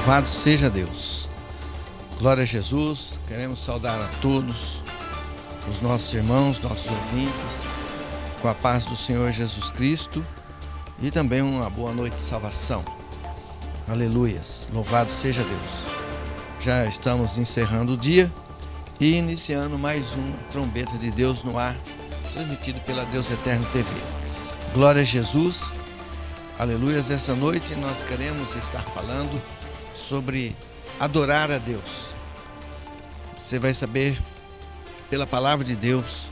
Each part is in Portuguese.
Louvado seja Deus. Glória a Jesus. Queremos saudar a todos os nossos irmãos, nossos ouvintes, com a paz do Senhor Jesus Cristo e também uma boa noite de salvação. Aleluias. Louvado seja Deus. Já estamos encerrando o dia e iniciando mais um Trombeta de Deus no ar, transmitido pela Deus Eterno TV. Glória a Jesus. Aleluias. Essa noite nós queremos estar falando sobre adorar a Deus. Você vai saber pela palavra de Deus,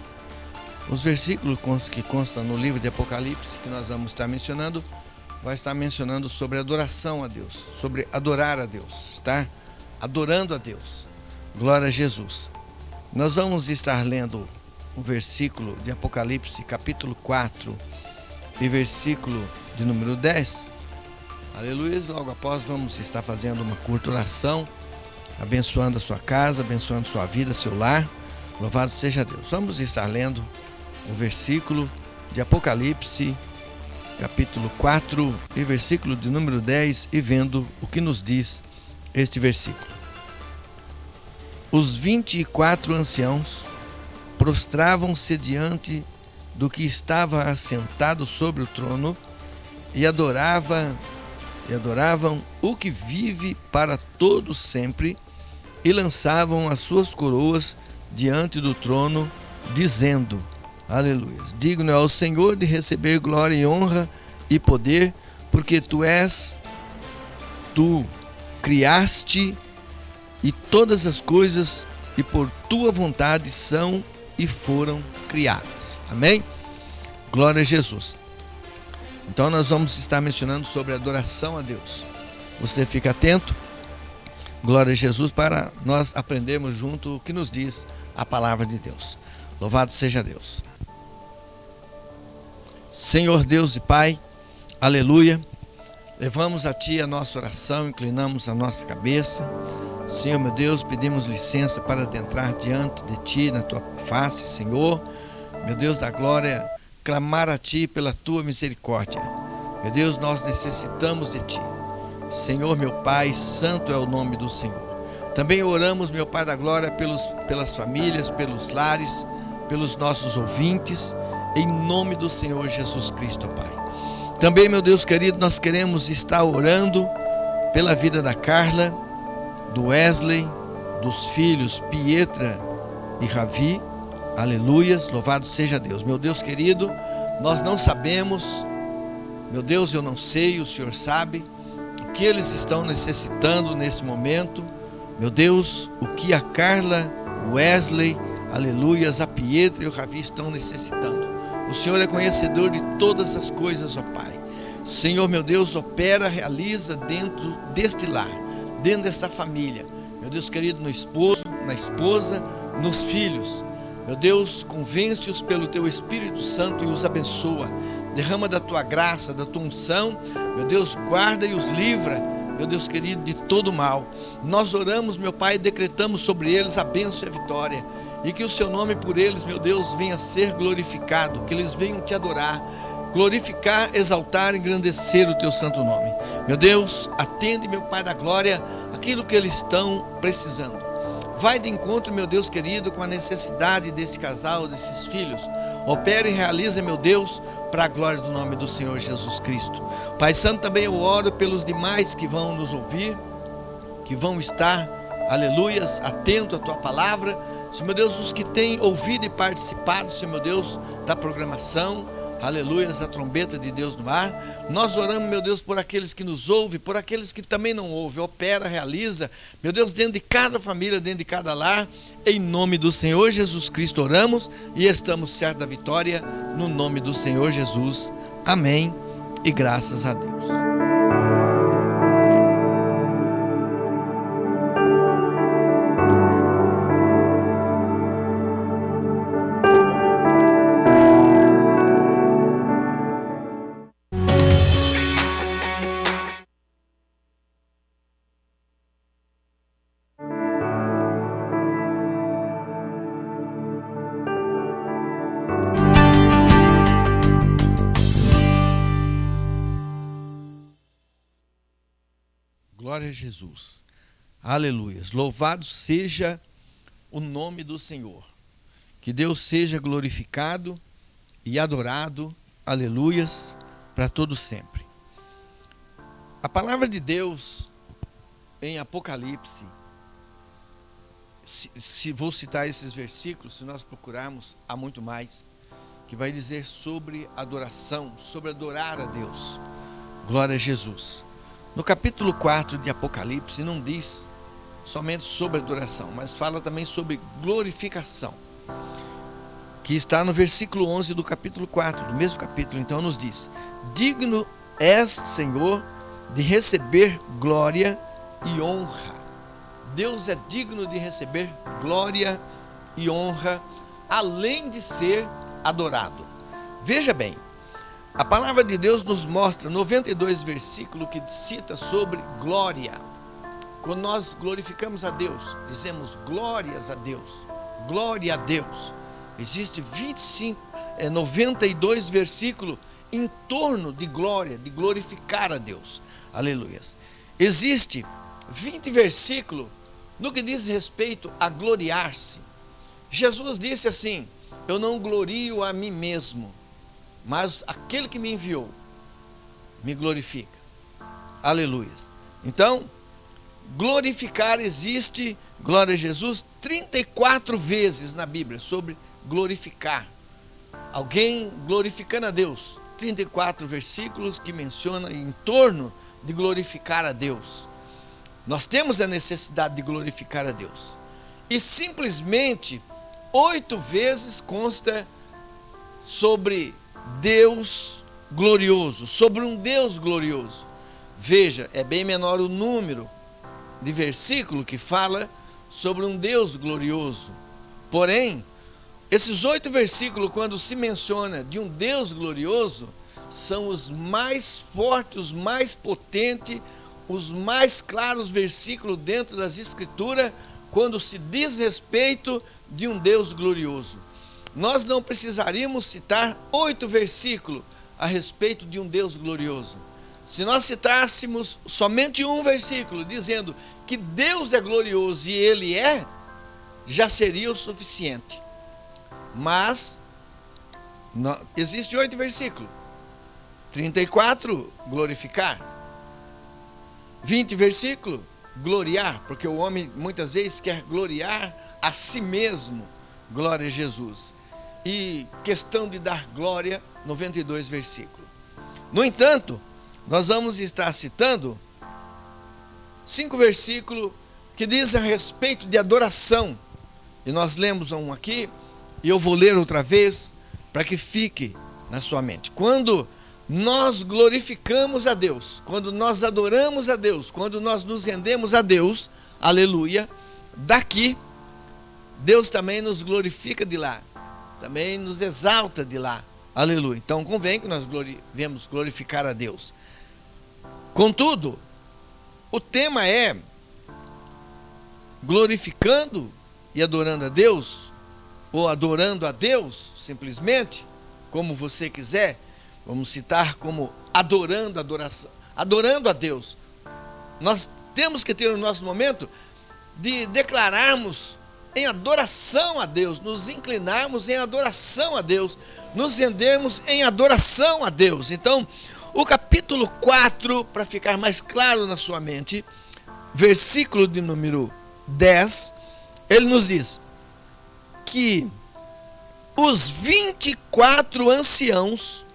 os versículos que constam no livro de Apocalipse, que nós vamos estar mencionando, vai estar mencionando sobre adoração a Deus, sobre adorar a Deus, estar adorando a Deus. Glória a Jesus. Nós vamos estar lendo o versículo de Apocalipse, capítulo 4, e versículo de número 10. Aleluia. Logo após vamos estar fazendo uma curta oração, abençoando a sua casa, abençoando sua vida, seu lar. Louvado seja Deus. Vamos estar lendo o versículo de Apocalipse, capítulo 4 e versículo de número 10, e vendo o que nos diz este versículo. Os 24 anciãos prostravam-se diante do que estava assentado sobre o trono e adoravam o que vive para todo sempre, e lançavam as suas coroas diante do trono, dizendo: aleluia, digno é o Senhor de receber glória e honra e poder, porque tu criaste e todas as coisas, e por tua vontade são e foram criadas. Amém? Glória a Jesus. Então nós vamos estar mencionando sobre adoração a Deus. Você fica atento, glória a Jesus, para nós aprendermos junto o que nos diz a palavra de Deus. Louvado seja Deus. Senhor Deus e Pai, aleluia, levamos a Ti a nossa oração, inclinamos a nossa cabeça. Senhor meu Deus, pedimos licença para adentrar diante de Ti, na Tua face, Senhor, meu Deus da glória, clamar a Ti pela Tua misericórdia. Meu Deus, nós necessitamos de Ti. Senhor, meu Pai, santo é o nome do Senhor. Também oramos, meu Pai da glória, pelas famílias, pelos lares, pelos nossos ouvintes, em nome do Senhor Jesus Cristo, Pai. Também, meu Deus querido, nós queremos estar orando pela vida da Carla, do Wesley, dos filhos Pietra e Ravi. Aleluias, louvado seja Deus. Meu Deus querido, nós não sabemos, meu Deus, eu não sei, o Senhor sabe o que eles estão necessitando nesse momento. Meu Deus, o que a Carla, o Wesley, aleluias, a Pietra e o Ravi estão necessitando. O Senhor é conhecedor de todas as coisas, ó Pai. Senhor, meu Deus, opera, realiza dentro deste lar, dentro desta família. Meu Deus querido, no esposo, na esposa, nos filhos. Meu Deus, convence-os pelo Teu Espírito Santo e os abençoa. Derrama da Tua graça, da Tua unção. Meu Deus, guarda e os livra, meu Deus querido, de todo mal. Nós oramos, meu Pai, e decretamos sobre eles a bênção e a vitória. E que o Seu nome por eles, meu Deus, venha a ser glorificado. Que eles venham Te adorar, glorificar, exaltar, engrandecer o Teu santo nome. Meu Deus, atende, meu Pai da glória, aquilo que eles estão precisando. Vai de encontro, meu Deus querido, com a necessidade desse casal, desses filhos. Opera e realiza, meu Deus, para a glória do nome do Senhor Jesus Cristo. Pai Santo, também eu oro pelos demais que vão nos ouvir, que vão estar, aleluias, atento à Tua palavra. Senhor meu Deus, os que têm ouvido e participado, Senhor meu Deus, da programação, aleluias, a trombeta de Deus no ar. Nós oramos, meu Deus, por aqueles que nos ouvem, por aqueles que também não ouvem. Opera, realiza, meu Deus, dentro de cada família, dentro de cada lar. Em nome do Senhor Jesus Cristo oramos e estamos certos da vitória, no nome do Senhor Jesus. Amém e graças a Deus. Glória a Jesus. Aleluias. Louvado seja o nome do Senhor. Que Deus seja glorificado e adorado. Aleluias. Para todo sempre. A palavra de Deus em Apocalipse, se vou citar esses versículos, se nós procurarmos, há muito mais, que vai dizer sobre adoração, sobre adorar a Deus. Glória a Jesus. No capítulo 4 de Apocalipse não diz somente sobre adoração, mas fala também sobre glorificação, que está no versículo 11 do capítulo 4, do mesmo capítulo. Então nos diz: digno és, Senhor, de receber glória e honra. Deus é digno de receber glória e honra, além de ser adorado. Veja bem, a palavra de Deus nos mostra 92 versículos que cita sobre glória. Quando nós glorificamos a Deus, dizemos glórias a Deus, glória a Deus. Existe 92 versículos em torno de glória, de glorificar a Deus. Aleluias. Existe 20 versículos no que diz respeito a gloriar-se. Jesus disse assim: eu não glorio a mim mesmo, mas aquele que me enviou me glorifica. Aleluias. Então, glorificar existe, glória a Jesus, 34 vezes na Bíblia sobre glorificar. Alguém glorificando a Deus. 34 versículos que menciona em torno de glorificar a Deus. Nós temos a necessidade de glorificar a Deus. E simplesmente 8 vezes consta sobre Deus glorioso, sobre um Deus glorioso. Veja, é bem menor o número de versículo que fala sobre um Deus glorioso. Porém, esses 8 versículos, quando se menciona de um Deus glorioso, são os mais fortes, os mais potentes, os mais claros versículos dentro das Escrituras, quando se diz respeito de um Deus glorioso. Nós não precisaríamos citar 8 versículos a respeito de um Deus glorioso. Se nós citássemos somente um versículo dizendo que Deus é glorioso e Ele é, já seria o suficiente. Mas existe 8 versículos. 34, glorificar. 20 versículos, gloriar, porque o homem muitas vezes quer gloriar a si mesmo. Glória a Jesus. E questão de dar glória, 92 versículos. No entanto, nós vamos estar citando 5 versículos que dizem a respeito de adoração. E nós lemos um aqui, e eu vou ler outra vez, para que fique na sua mente. Quando nós glorificamos a Deus, quando nós adoramos a Deus, quando nós nos rendemos a Deus, aleluia, daqui, Deus também nos glorifica de lá, também nos exalta de lá, aleluia. Então convém que nós devemos glorificar a Deus. Contudo, o tema é glorificando e adorando a Deus, ou adorando a Deus, simplesmente, como você quiser. Vamos citar como adorando, adoração, adorando a Deus. Nós temos que ter o nosso momento de declararmos em adoração a Deus, nos inclinarmos em adoração a Deus, nos rendermos em adoração a Deus. Então, o capítulo 4, para ficar mais claro na sua mente, versículo de número 10, ele nos diz que os 24 anciãos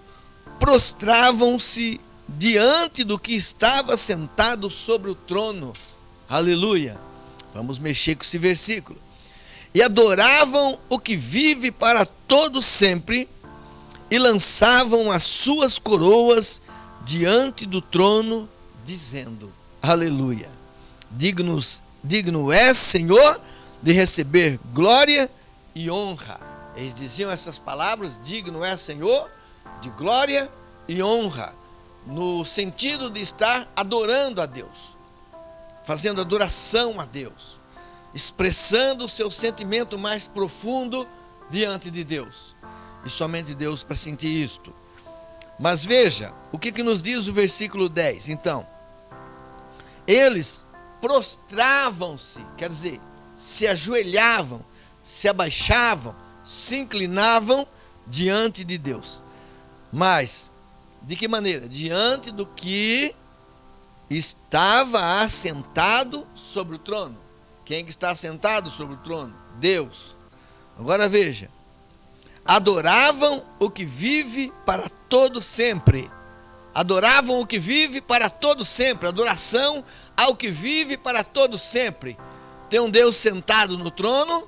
prostravam-se diante do que estava sentado sobre o trono. Aleluia. Vamos mexer com esse versículo. E adoravam o que vive para todo sempre, e lançavam as suas coroas diante do trono, dizendo: aleluia. Digno és, Senhor, de receber glória e honra. Eles diziam essas palavras: digno é, Senhor, de glória e honra, no sentido de estar adorando a Deus, fazendo adoração a Deus, expressando o seu sentimento mais profundo diante de Deus. E somente Deus para sentir isto. Mas veja, o que nos diz o versículo 10? Então, eles prostravam-se, quer dizer, se ajoelhavam, se abaixavam, se inclinavam diante de Deus. Mas, de que maneira? Diante do que estava assentado sobre o trono. Quem que está assentado sobre o trono? Deus. Agora veja, adoravam o que vive para todo sempre. Adoravam o que vive para todo sempre. Adoração ao que vive para todo sempre. Tem um Deus sentado no trono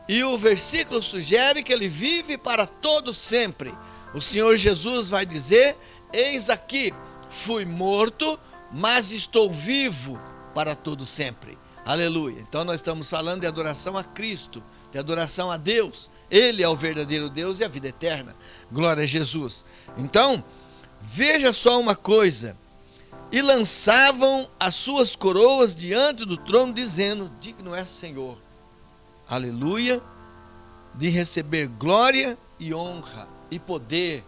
e o versículo sugere que ele vive para todo sempre. O Senhor Jesus vai dizer: eis aqui, fui morto, mas estou vivo para todo sempre. Aleluia. Então nós estamos falando de adoração a Cristo, de adoração a Deus. Ele é o verdadeiro Deus e a vida eterna. Glória a Jesus. Então, veja só uma coisa. E lançavam as suas coroas diante do trono, dizendo: digno é Senhor, aleluia, de receber glória e honra e poder.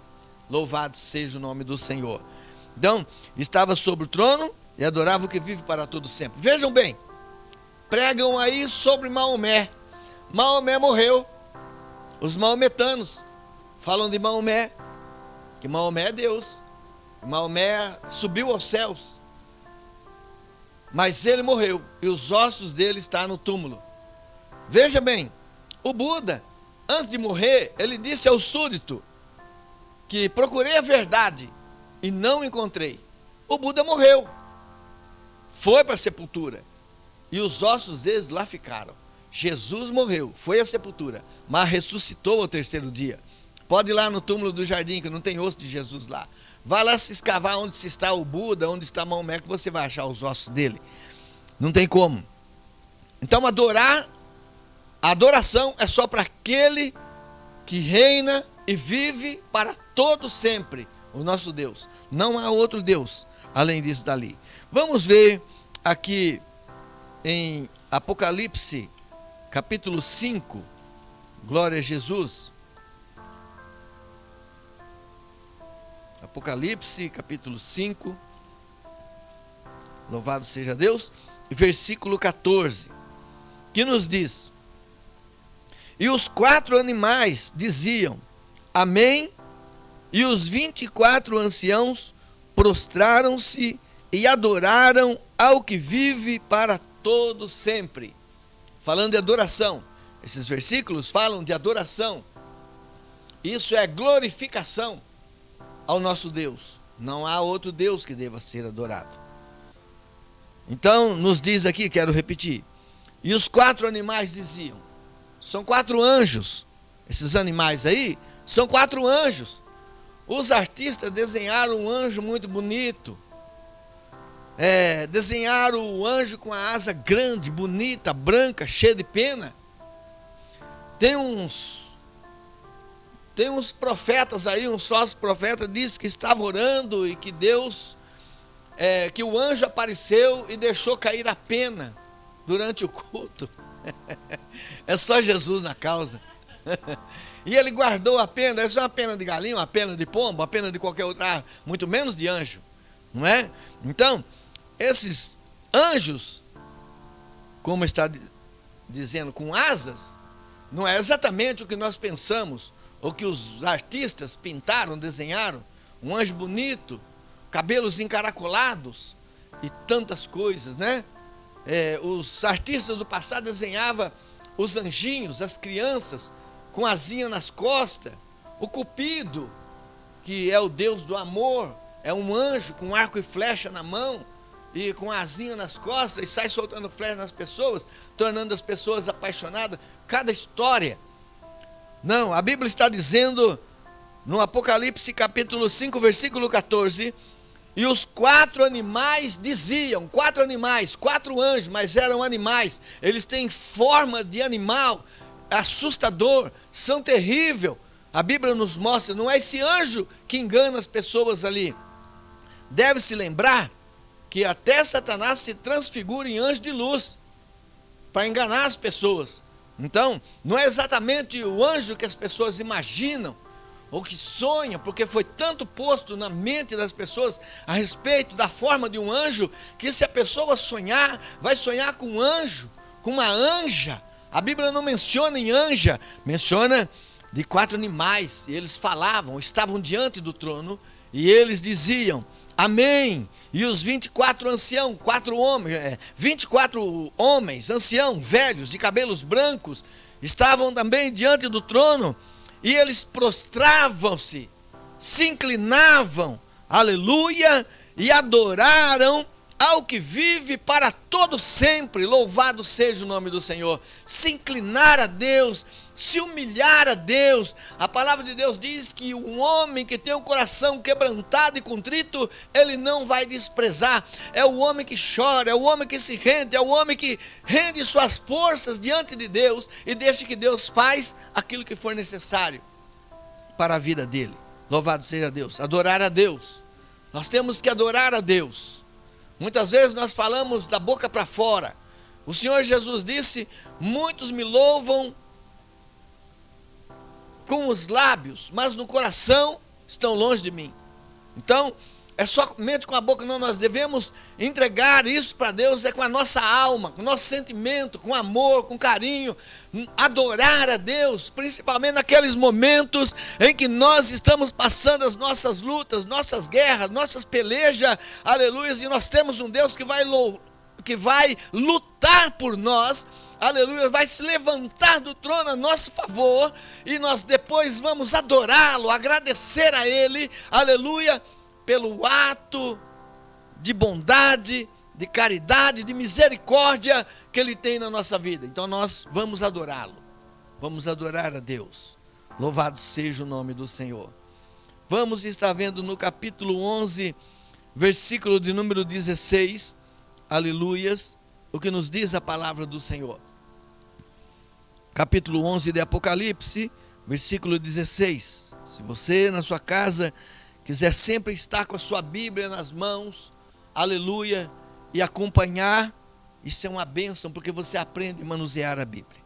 Louvado seja o nome do Senhor. Então, estava sobre o trono e adorava o que vive para todo sempre. Vejam bem, pregam aí sobre Maomé. Maomé morreu. Os maometanos falam de Maomé, que Maomé é Deus. Maomé subiu aos céus, mas ele morreu e os ossos dele estão no túmulo. Veja bem, o Buda, antes de morrer, ele disse ao súdito que procurei a verdade e não encontrei. O Buda morreu, foi para a sepultura e os ossos deles lá ficaram. Jesus morreu, foi à sepultura, mas ressuscitou ao terceiro dia. Pode ir lá no túmulo do jardim, que não tem osso de Jesus lá. Vai lá se escavar onde está o Buda, onde está Maomé, que você vai achar os ossos dele. Não tem como. Então a adoração é só para aquele que reina e vive para todo sempre, o nosso Deus. Não há outro Deus além disso dali. Vamos ver aqui em Apocalipse, capítulo 5. Glória a Jesus. Apocalipse, capítulo 5, louvado seja Deus, versículo 14, que nos diz: e os 4 animais diziam amém, e os 24 anciãos prostraram-se e adoraram ao que vive para todo sempre. Falando de adoração, esses versículos falam de adoração. Isso é glorificação ao nosso Deus. Não há outro Deus que deva ser adorado. Então, nos diz aqui, quero repetir. E os 4 animais diziam, são 4 anjos. Esses animais aí são 4 anjos. Os artistas desenharam um anjo muito bonito. Desenharam o anjo com a asa grande, bonita, branca, cheia de pena. Tem uns profetas aí, uns falsos profetas, diz que estavam orando e que Deus, que o anjo apareceu e deixou cair a pena durante o culto. É só Jesus na causa. E ele guardou a pena. Isso é uma pena de galinha, uma pena de pombo, uma pena de qualquer outra, muito menos de anjo, não é? Então, esses anjos, como está dizendo, com asas, não é exatamente o que nós pensamos, ou que os artistas pintaram, desenharam. Um anjo bonito, cabelos encaracolados e tantas coisas, né? Os artistas do passado desenhavam os anjinhos, as crianças com asinha nas costas. O Cupido, que é o Deus do amor, é um anjo com arco e flecha na mão e com asinha nas costas e sai soltando flecha nas pessoas, tornando as pessoas apaixonadas. Cada história. Não, a Bíblia está dizendo no Apocalipse capítulo 5, versículo 14, e os 4 animais diziam, 4 animais, 4 anjos, mas eram animais, eles têm forma de animal, assustador, são terrível. A Bíblia nos mostra, não é esse anjo que engana as pessoas ali. Deve-se lembrar que até Satanás se transfigura em anjo de luz para enganar as pessoas. Então, não é exatamente o anjo que as pessoas imaginam, ou que sonha, porque foi tanto posto na mente das pessoas a respeito da forma de um anjo, que se a pessoa sonhar, vai sonhar com um anjo, com uma anja. A Bíblia não menciona em anja, menciona de 4 animais, e eles falavam, estavam diante do trono, e eles diziam, amém. E os 24 anciãos, 24 homens, anciãos, velhos, de cabelos brancos, estavam também diante do trono, e eles prostravam-se, se inclinavam, aleluia, e adoraram ao que vive para todo sempre. Louvado seja o nome do Senhor. Se inclinar a Deus, se humilhar a Deus. A palavra de Deus diz que um homem que tem o coração quebrantado e contrito, ele não vai desprezar. É o homem que chora, é o homem que se rende, é o homem que rende suas forças diante de Deus e deixa que Deus faz aquilo que for necessário para a vida dele. Louvado seja Deus. Adorar a Deus. Nós temos que adorar a Deus. Muitas vezes nós falamos da boca para fora. O Senhor Jesus disse, muitos me louvam com os lábios, mas no coração estão longe de mim. Então, é somente com a boca, não, nós devemos entregar isso para Deus, é com a nossa alma, com o nosso sentimento, com amor, com carinho, adorar a Deus, principalmente naqueles momentos em que nós estamos passando as nossas lutas, nossas guerras, nossas pelejas, aleluia, e nós temos um Deus que vai lutar por nós, aleluia, vai se levantar do trono a nosso favor, e nós depois vamos adorá-lo, agradecer a Ele, aleluia, pelo ato de bondade, de caridade, de misericórdia que Ele tem na nossa vida. Então nós vamos adorá-lo, vamos adorar a Deus. Louvado seja o nome do Senhor. Vamos estar vendo no capítulo 11, versículo de número 16, aleluias, o que nos diz a palavra do Senhor. Capítulo 11 de Apocalipse, versículo 16. Se você na sua casa quiser sempre estar com a sua Bíblia nas mãos, aleluia, e acompanhar, isso é uma bênção, porque você aprende a manusear a Bíblia.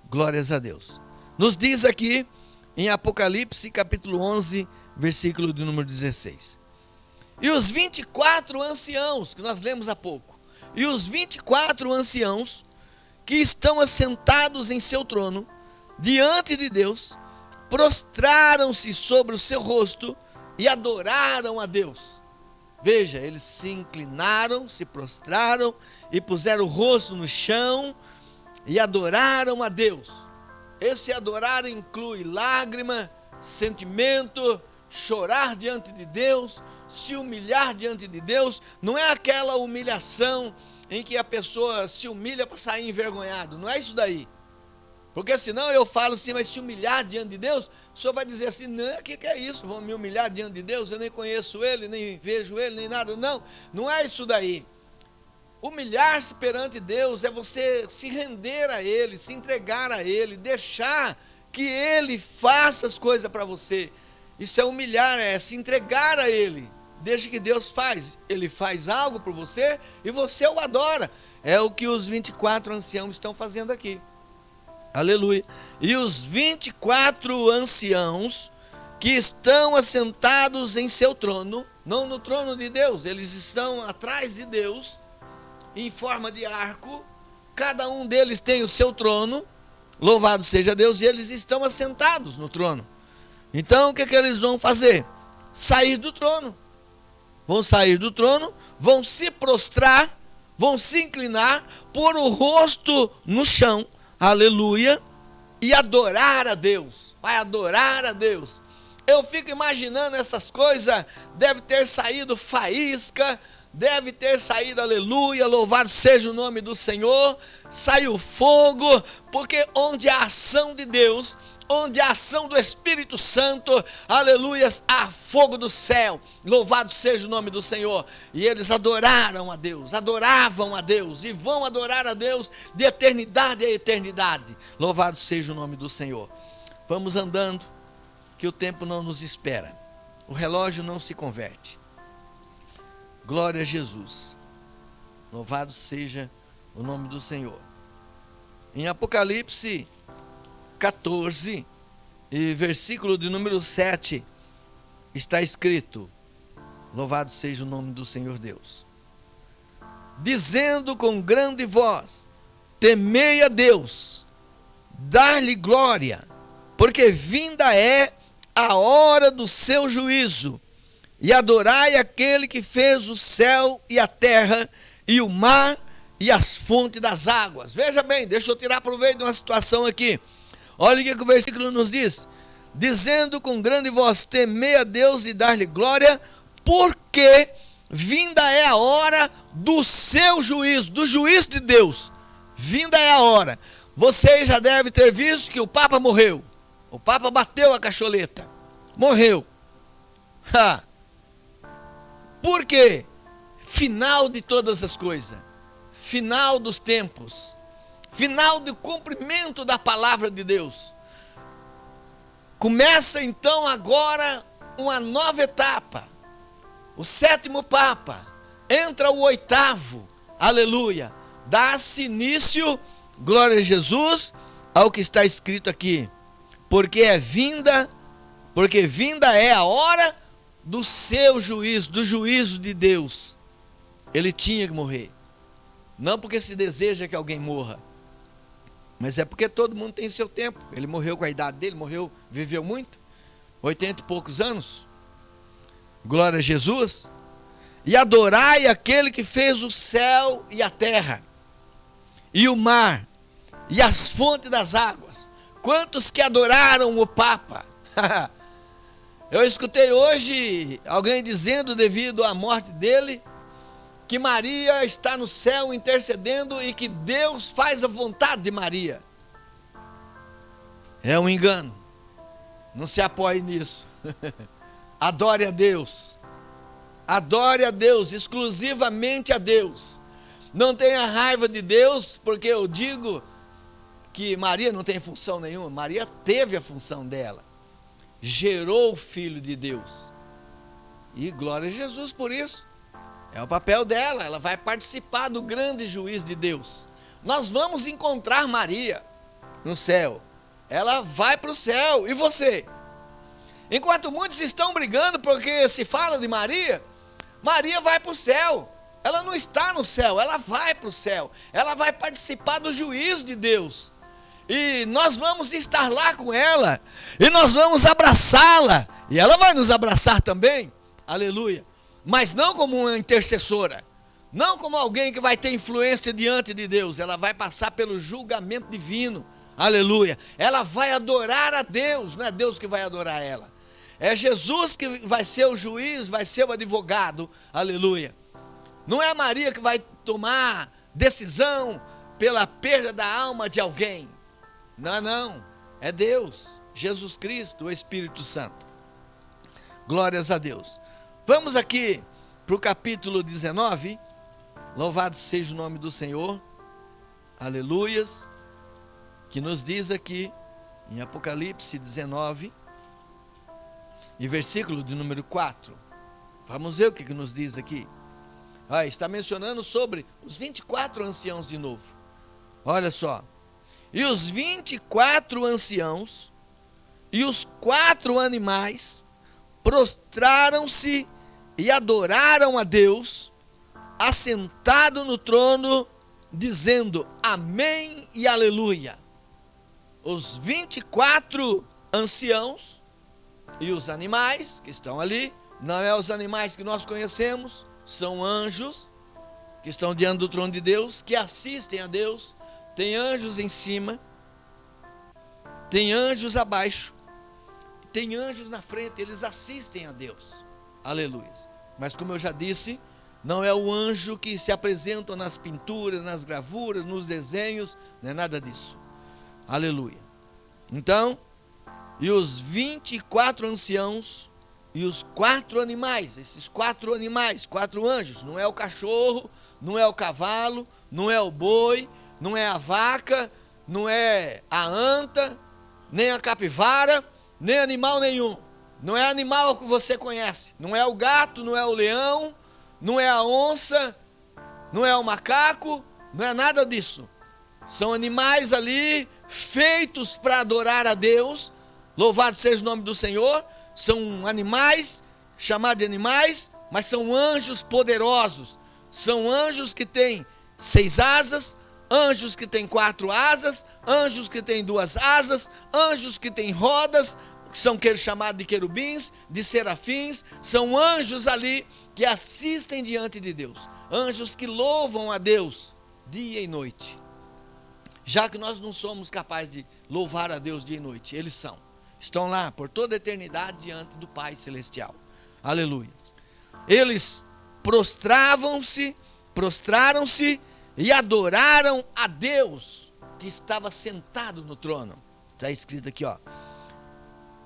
Glórias a Deus. Nos diz aqui, em Apocalipse, capítulo 11, versículo de número 16. E os 24 anciãos, que nós lemos há pouco, e os 24 anciãos que estão assentados em seu trono, diante de Deus, prostraram-se sobre o seu rosto e adoraram a Deus. Veja, eles se inclinaram, se prostraram e puseram o rosto no chão e adoraram a Deus. Esse adorar inclui lágrima, sentimento, chorar diante de Deus, se humilhar diante de Deus. Não é aquela humilhação em que a pessoa se humilha para sair envergonhado, não é isso daí. Porque senão eu falo assim, mas se humilhar diante de Deus, o senhor vai dizer assim, não, o que é isso? Vão me humilhar diante de Deus? Eu nem conheço Ele, nem vejo Ele, nem nada. Não, não é isso daí. Humilhar-se perante Deus é você se render a Ele, se entregar a Ele, deixar que Ele faça as coisas para você. Isso é humilhar, é se entregar a Ele. Deixa que Deus faz. Ele faz algo por você e você o adora. É o que os 24 anciãos estão fazendo aqui. Aleluia. E os 24 anciãos que estão assentados em seu trono, não no trono de Deus, eles estão atrás de Deus, em forma de arco, cada um deles tem o seu trono, louvado seja Deus, e eles estão assentados no trono. Então o que eles vão fazer? Sair do trono. Vão sair do trono, vão se prostrar, vão se inclinar, pôr o rosto no chão, aleluia, e adorar a Deus. Vai adorar a Deus. Eu fico imaginando essas coisas, deve ter saído faísca, deve ter saído, aleluia, louvado seja o nome do Senhor, saiu fogo, porque onde há ação de Deus, onde há ação do Espírito Santo, aleluias, há fogo do céu, louvado seja o nome do Senhor. E eles adoraram a Deus, adoravam a Deus, e vão adorar a Deus de eternidade a eternidade, louvado seja o nome do Senhor. Vamos andando, que o tempo não nos espera, o relógio não se converte. Glória a Jesus, louvado seja o nome do Senhor. Em Apocalipse 14, e versículo de número 7, está escrito: louvado seja o nome do Senhor Deus, dizendo com grande voz: temei a Deus, dar-lhe glória, porque vinda é a hora do seu juízo, e adorai aquele que fez o céu e a terra, e o mar e as fontes das águas. Veja bem, deixa eu tirar proveito de uma situação aqui. Olha o que o versículo nos diz: dizendo com grande voz: temei a Deus e dar-lhe glória, porque vinda é a hora do seu juízo, do juízo de Deus. Vinda é a hora. Vocês já devem ter visto que o Papa morreu. O Papa bateu a cacholeta, morreu. Por quê? Final de todas as coisas, final dos tempos, final do cumprimento da palavra de Deus. Começa então agora uma nova etapa. O 7º Papa, entra o 8º, aleluia. Dá-se início, glória a Jesus, ao que está escrito aqui: porque vinda é a hora do seu juízo, do juízo de Deus. Ele tinha que morrer, não porque se deseja que alguém morra, mas é porque todo mundo tem seu tempo. Ele morreu com a idade dele, viveu muito, 80 e poucos anos, glória a Jesus. E adorai aquele que fez o céu e a terra, e o mar, e as fontes das águas. Quantos que adoraram o Papa? Eu escutei hoje alguém dizendo, devido à morte dele, que Maria está no céu intercedendo e que Deus faz a vontade de Maria. É um engano. Não se apoie nisso. Adore a Deus. Adore a Deus, exclusivamente a Deus. Não tenha raiva de Deus, porque eu digo que Maria não tem função nenhuma. Maria teve a função dela. Gerou o Filho de Deus. E glória a Jesus por isso. É o papel dela, ela vai participar do grande juízo de Deus. Nós vamos encontrar Maria no céu. Ela vai para o céu. E você? Enquanto muitos estão brigando porque se fala de Maria, Maria vai para o céu. Ela não está no céu, ela vai para o céu. Ela vai participar do juízo de Deus. E nós vamos estar lá com ela. E nós vamos abraçá-la. E ela vai nos abraçar também. Aleluia. Mas não como uma intercessora, não como alguém que vai ter influência diante de Deus. Ela vai passar pelo julgamento divino, aleluia. Ela vai adorar a Deus, não é Deus que vai adorar ela. É Jesus que vai ser o juiz, vai ser o advogado, aleluia. Não é Maria que vai tomar decisão pela perda da alma de alguém. Não, é Deus, Jesus Cristo, o Espírito Santo. Glórias a Deus. Vamos aqui para o capítulo 19, louvado seja o nome do Senhor, aleluias, que nos diz aqui em Apocalipse 19, e versículo de número 4, vamos ver o que nos diz aqui. Está mencionando sobre os 24 anciãos de novo, olha só: e os 24 anciãos e os 4 animais prostraram-se e adoraram a Deus, assentado no trono, dizendo amém e aleluia. Os 24 anciãos e os animais que estão ali, não é os animais que nós conhecemos, são anjos que estão diante do trono de Deus, que assistem a Deus. Tem anjos em cima, tem anjos abaixo, tem anjos na frente, eles assistem a Deus, aleluia. Mas como eu já disse, não é o anjo que se apresenta nas pinturas, nas gravuras, nos desenhos, não é nada disso, aleluia. Então, e os 24 anciãos e os 4 animais, esses 4 animais, 4 anjos, não é o cachorro, não é o cavalo, não é o boi, não é a vaca, não é a anta, nem a capivara, nem animal nenhum. Não é animal que você conhece. Não é o gato, não é o leão, não é a onça, não é o macaco, não é nada disso. São animais ali feitos para adorar a Deus, Louvado seja o nome do Senhor. São animais, chamados de animais, mas são anjos poderosos. São anjos que têm 6 asas, anjos que têm 4 asas, anjos que têm 2 asas, anjos que têm rodas, que são chamados de querubins, de serafins. São anjos ali que assistem diante de Deus. Anjos que louvam a Deus dia e noite. Já que nós não somos capazes de louvar a Deus dia e noite, eles estão lá por toda a eternidade diante do Pai Celestial. Aleluia. Eles prostraram-se e adoraram a Deus que estava sentado no trono. Está escrito aqui, ó.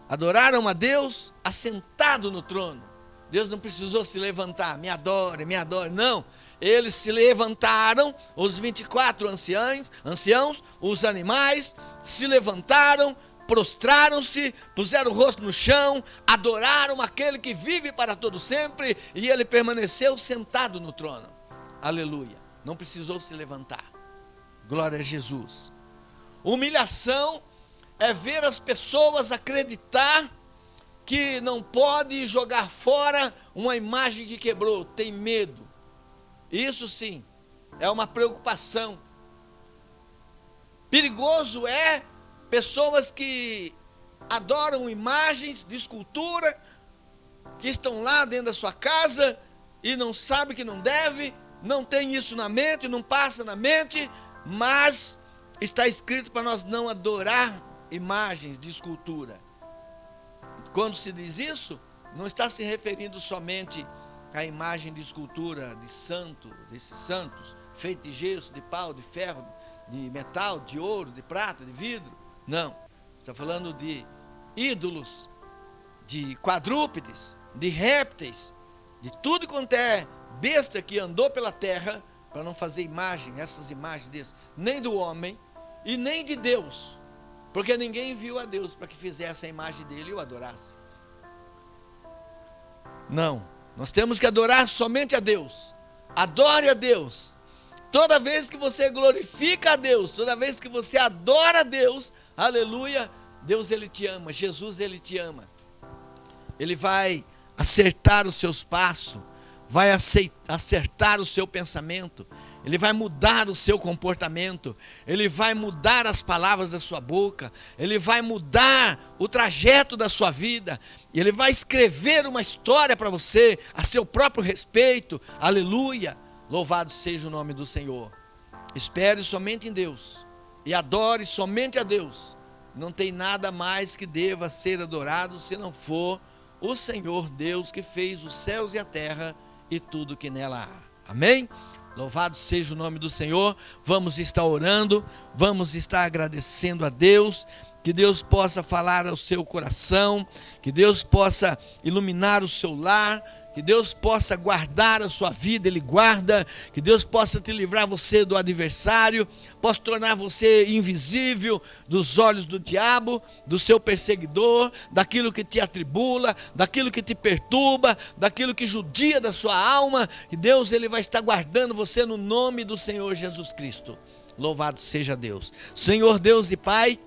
Adoraram a Deus assentado no trono. Deus não precisou se levantar, me adore, não. Eles se levantaram, os 24 anciãos, os animais, se levantaram, prostraram-se, puseram o rosto no chão, adoraram aquele que vive para todo sempre, e ele permaneceu sentado no trono. Aleluia. Não precisou se levantar. Glória a Jesus. Humilhação é ver as pessoas acreditar que não pode jogar fora uma imagem que quebrou, tem medo. Isso sim, é uma preocupação. Perigoso é pessoas que adoram imagens de escultura, que estão lá dentro da sua casa e não sabe que não deve, não tem isso na mente, não passa na mente, mas está escrito para nós não adorar imagens de escultura. Quando se diz isso, não está se referindo somente à imagem de escultura de santo, desses santos, feito de gesso, de pau, de ferro, de metal, de ouro, de prata, de vidro. Não, está falando de ídolos, de quadrúpedes, de répteis, de tudo quanto é besta que andou pela terra, para não fazer imagem, essas imagens desses, nem do homem e nem de Deus, porque ninguém viu a Deus para que fizesse a imagem dele e o adorasse. Não, nós temos que adorar somente a Deus. Adore a Deus. Toda vez que você glorifica a Deus, toda vez que você adora a Deus, aleluia, Deus ele te ama, Jesus ele te ama. Ele vai acertar os seus passos, vai acertar o seu pensamento, ele vai mudar o seu comportamento, ele vai mudar as palavras da sua boca, ele vai mudar o trajeto da sua vida, ele vai escrever uma história para você, a seu próprio respeito, aleluia, louvado seja o nome do Senhor. Espere somente em Deus, e adore somente a Deus, não tem nada mais que deva ser adorado, se não for o Senhor Deus que fez os céus e a terra, e tudo que nela há, amém? Louvado seja o nome do Senhor. Vamos estar orando, vamos estar agradecendo a Deus, que Deus possa falar ao seu coração, que Deus possa iluminar o seu lar, que Deus possa guardar a sua vida, Ele guarda, que Deus possa te livrar você do adversário, possa tornar você invisível dos olhos do diabo, do seu perseguidor, daquilo que te atribula, daquilo que te perturba, daquilo que judia da sua alma, que Deus ele vai estar guardando você no nome do Senhor Jesus Cristo. Louvado seja Deus. Senhor Deus e Pai,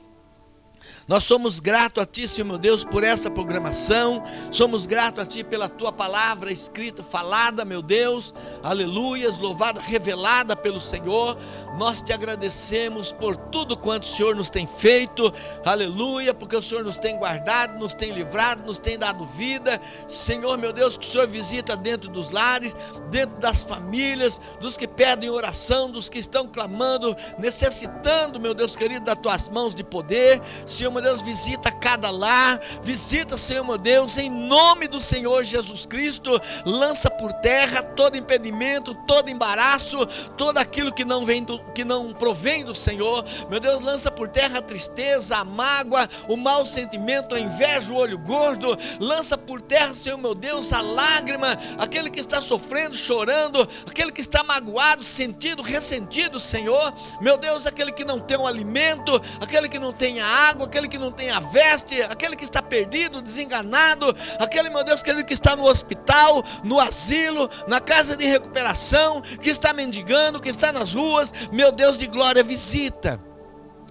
nós somos gratos a Ti, Senhor meu Deus, por essa programação, somos gratos a Ti pela Tua palavra escrita, falada, meu Deus, aleluias, louvada, revelada pelo Senhor. Nós Te agradecemos por tudo quanto o Senhor nos tem feito, aleluia, porque o Senhor nos tem guardado, nos tem livrado, nos tem dado vida. Senhor meu Deus, que o Senhor visita dentro dos lares, dentro das famílias, dos que pedem oração, dos que estão clamando, necessitando, meu Deus querido, das Tuas mãos de poder. Senhor meu Deus, visita cada lar, visita, Senhor meu Deus, em nome do Senhor Jesus Cristo, lança por terra todo impedimento, todo embaraço, todo aquilo que não provém do Senhor. Meu Deus, lança por terra a tristeza, a mágoa, o mau sentimento, a inveja, o olho gordo, lança por terra, Senhor meu Deus, a lágrima, aquele que está sofrendo, chorando, aquele que está magoado, sentido, ressentido, Senhor, meu Deus, aquele que não tem o alimento, aquele que não tem a água, aquele que não tem a veste, aquele que está perdido, desenganado, aquele, meu Deus querido, que está no hospital, no asilo, na casa de recuperação, que está mendigando, que está nas ruas, meu Deus de glória, visita,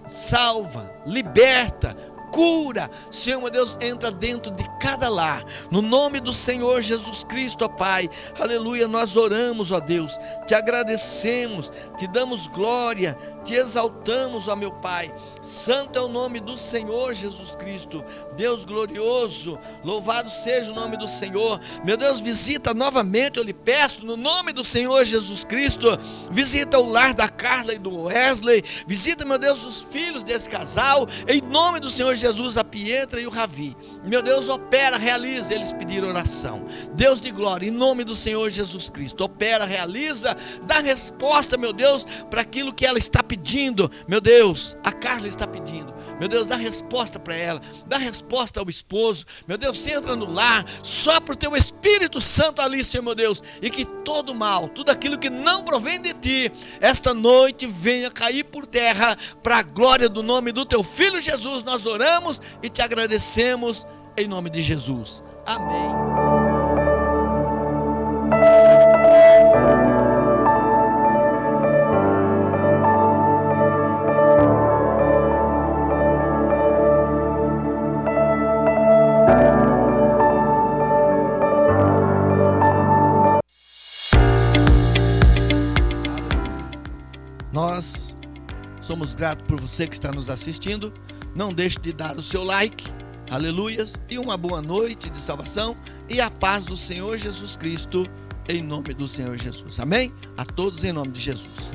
salva, liberta, cura, Senhor meu Deus, entra dentro de cada lar, no nome do Senhor Jesus Cristo, ó Pai, aleluia. Nós oramos, ó Deus, te agradecemos, te damos glória, te exaltamos, ó meu Pai. Santo é o nome do Senhor Jesus Cristo, Deus glorioso, louvado seja o nome do Senhor. Meu Deus, visita novamente, eu lhe peço, no nome do Senhor Jesus Cristo, visita o lar da Carla e do Wesley, visita, meu Deus, os filhos desse casal, em nome do Senhor Jesus, a Pietra e o Ravi. Meu Deus, opera, realiza, eles pediram oração. Deus de glória, em nome do Senhor Jesus Cristo, opera, realiza, dá resposta, meu Deus, para aquilo que ela está pedindo. Meu Deus, a Carla está pedindo. Meu Deus, dá resposta para ela, dá resposta ao esposo. Meu Deus, entra no lar, sopra o teu Espírito Santo ali, Senhor meu Deus, e que todo mal, tudo aquilo que não provém de ti, esta noite venha cair por terra, para a glória do nome do teu Filho Jesus. Nós oramos e te agradecemos em nome de Jesus. Amém. Nós somos gratos por você que está nos assistindo. Não deixe de dar o seu like, aleluias, e uma boa noite de salvação e a paz do Senhor Jesus Cristo, em nome do Senhor Jesus. Amém? A todos em nome de Jesus.